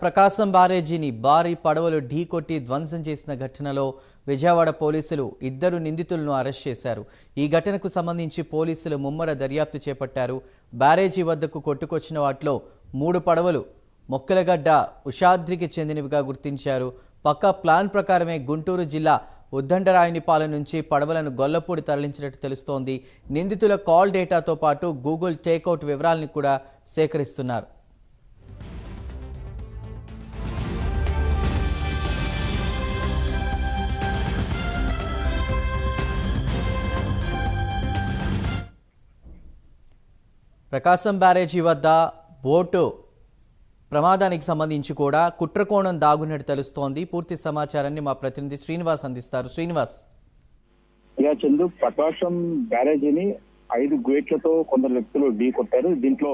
ప్రకాశం బ్యారేజీని భారీ పడవలు ఢీకొట్టి ధ్వంసం చేసిన ఘటనలో విజయవాడ పోలీసులు ఇద్దరు నిందితులను అరెస్ట్ చేశారు. ఈ ఘటనకు సంబంధించి పోలీసులు ముమ్మర దర్యాప్తు చేపట్టారు. బ్యారేజీ వద్దకు కొట్టుకొచ్చిన వాటిలో 3 పడవలు మొక్కలగడ్డ ఉషాద్రికి చెందినవిగా గుర్తించారు. పక్కా ప్లాన్ ప్రకారమే గుంటూరు జిల్లా ఉద్దండరాయునిపాలెం నుంచి పడవలను గొల్లపూడి తరలించినట్టు తెలుస్తోంది. నిందితుల కాల్ డేటాతో పాటు గూగుల్ టేక్అవుట్ వివరాలను కూడా సేకరిస్తున్నారు. ప్రకాశం బ్యారేజీ వద్ద బోటు ప్రమాదానికి సంబంధించి కూడా కుట్రకోణం దాగున్నట్టు తెలుస్తోంది. పూర్తి సమాచారాన్ని మా ప్రతినిధి శ్రీనివాస్ అందిస్తారు. శ్రీనివాస్. చందు, ప్రకాశం బ్యారేజీని 5 గేట్లతో కొందరు వ్యక్తులు ఢీ కొట్టారు. దీంట్లో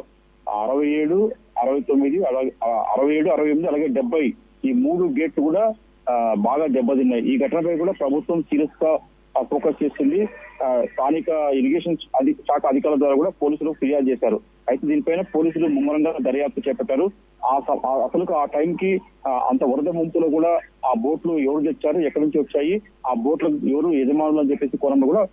67, 69, అలాగే 67, 68 అలాగే 70 ఈ 3 గేట్లు కూడా బాగా దెబ్బతిన్నాయి. ఈ ఘటనపై కూడా ప్రభుత్వం సీరియస్ గా ఫోకస్ చేసింది. స్థానిక ఇరిగేషన్ శాఖ అధికారుల ద్వారా కూడా పోలీసులు ఫిర్యాదు చేశారు. అయితే దీనిపైన పోలీసులు ముమ్మరంగా దర్యాప్తు చేపట్టారు. అసలు ఆ టైంకి అంత వరద ముంపులో కూడా ఆ బోట్లు ఎవరు తెచ్చారు, ఎక్కడి నుంచి వచ్చాయి, ఆ బోట్లకు ఎవరు యజమానులు అని చెప్పేసి కోణంలో కూడా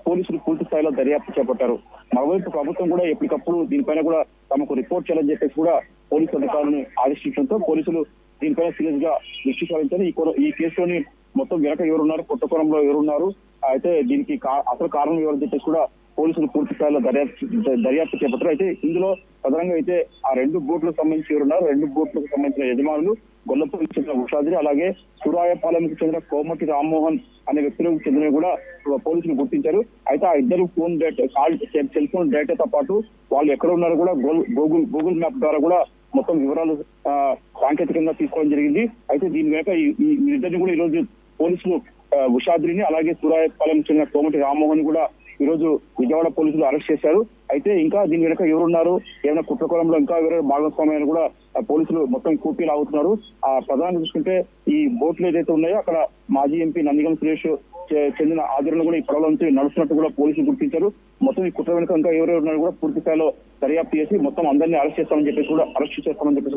పోలీసులు పూర్తి స్థాయిలో దర్యాప్తు చేపట్టారు. మరోవైపు ప్రభుత్వం కూడా ఎప్పటికప్పుడు దీనిపైన కూడా తమకు రిపోర్ట్ చేయాలని చెప్పేసి కూడా పోలీసు అధికారులను ఆదేశించడంతో పోలీసులు దీనిపైన సీరియస్ గా దృష్టి సారించారు. ఈ కేసులోని మొత్తం వెనక ఎవరున్నారు, కొత్తకోణంలో ఎవరున్నారు, అయితే దీనికి అసలు కారణం ఎవరు చెప్పేసి కూడా పోలీసులు పూర్తి స్థాయిలో దర్యాప్తు చేపట్టారు. అయితే ఇందులో ప్రధానంగా అయితే ఆ 2 బోట్లకు సంబంధించి ఎవరున్నారు, 2 బోట్లకు సంబంధించిన యజమానులు గొల్లపూడికి చెందిన ఉషాద్రి అలాగే సూరాయపాలెంకి చెందిన కోమటి రామ్మోహన్ అనే వ్యక్తులకు చెందినవి కూడా పోలీసులు గుర్తించారు. అయితే ఆ ఇద్దరు ఫోన్ డేటా, సెల్ ఫోన్ డేటాతో పాటు వాళ్ళు ఎక్కడ ఉన్నారో కూడా గూగుల్ మ్యాప్ ద్వారా కూడా మొత్తం వివరాలు సాంకేతికంగా తీసుకోవడం జరిగింది. అయితే దీని వెనక ఈ ఇద్దరిని కూడా ఈరోజు పోలీసులు ఉషాద్రిని అలాగే సూరాయపాలెం చెందిన కోమటి రామ్మోహన్ కూడా ఈరోజు విజయవాడ పోలీసులు అరెస్ట్ చేశారు. అయితే ఇంకా దీని వెనక ఎవరున్నారు, ఏమైనా కుట్రకోణంలో ఇంకా ఎవరైనా భాగస్వామ్యాన్ని కూడా పోలీసులు మొత్తం కూపీ లాగుతున్నారు. ప్రధానంగా చూసుకుంటే ఈ బోట్లు ఏదైతే ఉన్నాయో అక్కడ మాజీ ఎంపీ నందిగం సురేష్ చెందిన ఆదరణ కూడా ఈ పడవల నుంచి నడుస్తున్నట్టు కూడా పోలీసులు గుర్తించారు. మొత్తం ఈ కుట్ర వెనుక ఇంకా ఎవరెవరు ఉన్నారు కూడా పూర్తి స్థాయిలో దర్యాప్తు చేసి మొత్తం అందరినీ అరెస్ట్ చేస్తామని చెప్పేసి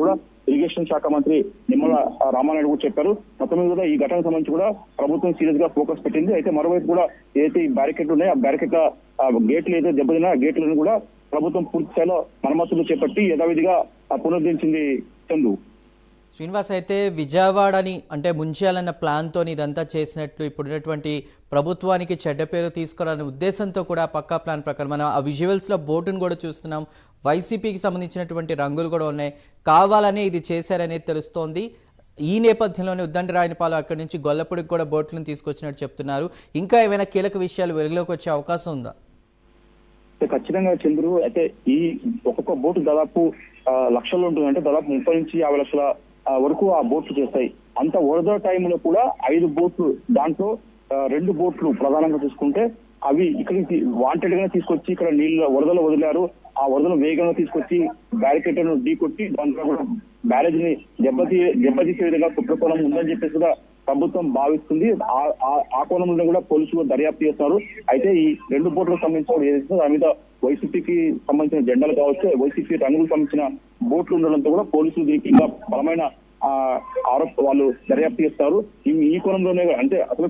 కూడా ఇరిగేషన్ శాఖ మంత్రి నిమ్మల రామానాయుడు కూడా చెప్పారు. మొత్తం మీద కూడా ఈ ఘటనకు సంబంధించి కూడా ప్రభుత్వం సీరియస్ గా ఫోకస్ పెట్టింది. అయితే మరోవైపు కూడా ఏదైతే ఈ బ్యారికేడ్లు ఉన్నాయో ఆ బ్యారికేడ్ల గేట్లు ఏదైతే దెబ్బతిన్నా ఆ గేట్లను కూడా ప్రభుత్వం పూర్తి స్థాయిలో మరమ్మతులు చేపట్టి యథావిధిగా పునరుద్ధరించింది. చందు. శ్రీనివాస్, అయితే విజయవాడని అంటే ముంచేయాలన్న ప్లాన్తో ఇదంతా చేసినట్లు ఇప్పుడున్నటువంటి ప్రభుత్వానికి చెడ్డ పేరు తీసుకురాలనే ఉద్దేశంతో కూడా పక్కా ప్లాన్ ప్రకారం మనం ఆ విజువల్స్లో బోటును కూడా చూస్తున్నాం. వైసీపీకి సంబంధించినటువంటి రంగులు కూడా ఉన్నాయి. కావాలనే ఇది చేశారనేది తెలుస్తోంది. ఈ నేపథ్యంలోనే ఉద్దండరాయునిపాలెం అక్కడి నుంచి గొల్లపూడికి కూడా బోట్లను తీసుకొచ్చినట్టు చెప్తున్నారు. ఇంకా ఏమైనా కీలక విషయాలు వెలుగులోకి వచ్చే అవకాశం ఉందా? ఖచ్చితంగా చంద్రు. అయితే ఈ ఒక్కొక్క బోటు దాదాపు లక్షల్లో ఉంటుంది. అంటే దాదాపు 30 నుంచి 50 లక్షల వరకు ఆ బోట్లు చేస్తాయి. అంత వరద టైంలో కూడా 5 బోట్లు, దాంట్లో 2 బోట్లు ప్రధానంగా చూసుకుంటే అవి ఇక్కడికి వాంటెడ్ గా తీసుకొచ్చి ఇక్కడ నీళ్ళ వరదలు వదిలారు. ఆ వరదలు వేగంగా తీసుకొచ్చి బ్యారికేడ్లను ఢీకొట్టి దాంట్లో కూడా బ్యారేజ్ ని దెబ్బతీసే విధంగా కుట్రకోణం ఉందని చెప్పేసి కూడా ప్రభుత్వం భావిస్తుంది. ఆ కోణంలో కూడా పోలీసులు దర్యాప్తు చేస్తున్నారు. అయితే ఈ 2 బోట్లకు సంబంధించిన ఏదైతే దాని మీద వైసీపీకి సంబంధించిన జెండాలు కావచ్చు, వైసీపీ రంగులకు సంబంధించిన బోట్లు ఉండడంతో కూడా పోలీసులు దీనికి ఇంకా బలమైన వాళ్ళు దర్యాప్తు చేస్తారు. ఈ కోణంలోనే అంటే అసలు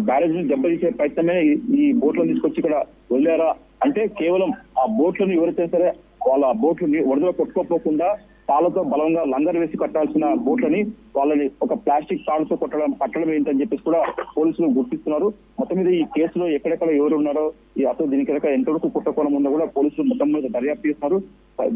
బ్యారేజ్ ని దెబ్బతీసే ప్రయత్నమే ఈ బోట్లను తీసుకొచ్చి ఇక్కడ వదిలేరా అంటే కేవలం ఆ బోట్లను ఎవరైతే సరే వాళ్ళ బోట్లు వరదలో కొట్టుకోపోకుండా తాళ్లతో బలంగా లంగర్ వేసి కట్టాల్సిన బోట్లని వాళ్ళని ఒక ప్లాస్టిక్ తాడుతో కట్టడం ఏంటని చెప్పేసి కూడా పోలీసులు గుర్తిస్తున్నారు. మొత్తం మీద ఈ కేసులో ఎక్కడెక్కడ ఎవరు ఉన్నారో అసలు దీనికి ఎంతవరకు కుట్రకోణం ఉందో కూడా పోలీసులు మొత్తం మీద దర్యాప్తు చేస్తున్నారు.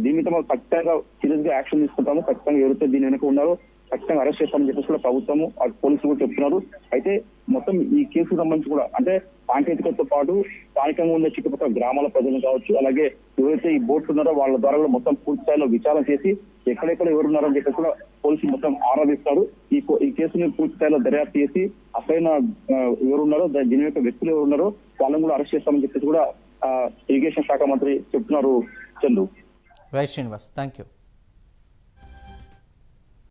దీని మీద మనం ఖచ్చితంగా సీరియస్ గా యాక్షన్ తీసుకుంటాము. ఖచ్చితంగా ఎవరైతే దీని వెనక ఉన్నారో ఖచ్చితంగా అరెస్ట్ చేస్తామని చెప్పేసి కూడా ప్రభుత్వము పోలీసులు కూడా చెప్తున్నారు. అయితే మొత్తం ఈ కేసుకు సంబంధించి కూడా అంటే సాంకేతికతతో పాటు స్థానికంగా ఉన్న చుట్టుపక్కల గ్రామాల ప్రజలు కావచ్చు, అలాగే ఎవరైతే ఈ బోట్లు ఉన్నారో వాళ్ళ ద్వారా కూడా మొత్తం పూర్తి స్థాయిలో విచారణ చేసి ఎక్కడెక్కడ ఎవరున్నారో అని చెప్పేసి కూడా పోలీసులు మొత్తం ఆరాధిస్తారు. ఈ కేసుని పూర్తి స్థాయిలో దర్యాప్తు చేసి అసలైన ఎవరున్నారో దీని యొక్క వ్యక్తులు ఎవరున్నారో వాళ్ళని కూడా అరెస్ట్ చేస్తామని చెప్పేసి కూడా ఇరిగేషన్ శాఖ మంత్రి చెప్తున్నారు. Chandu. Right Srinivas, thank you.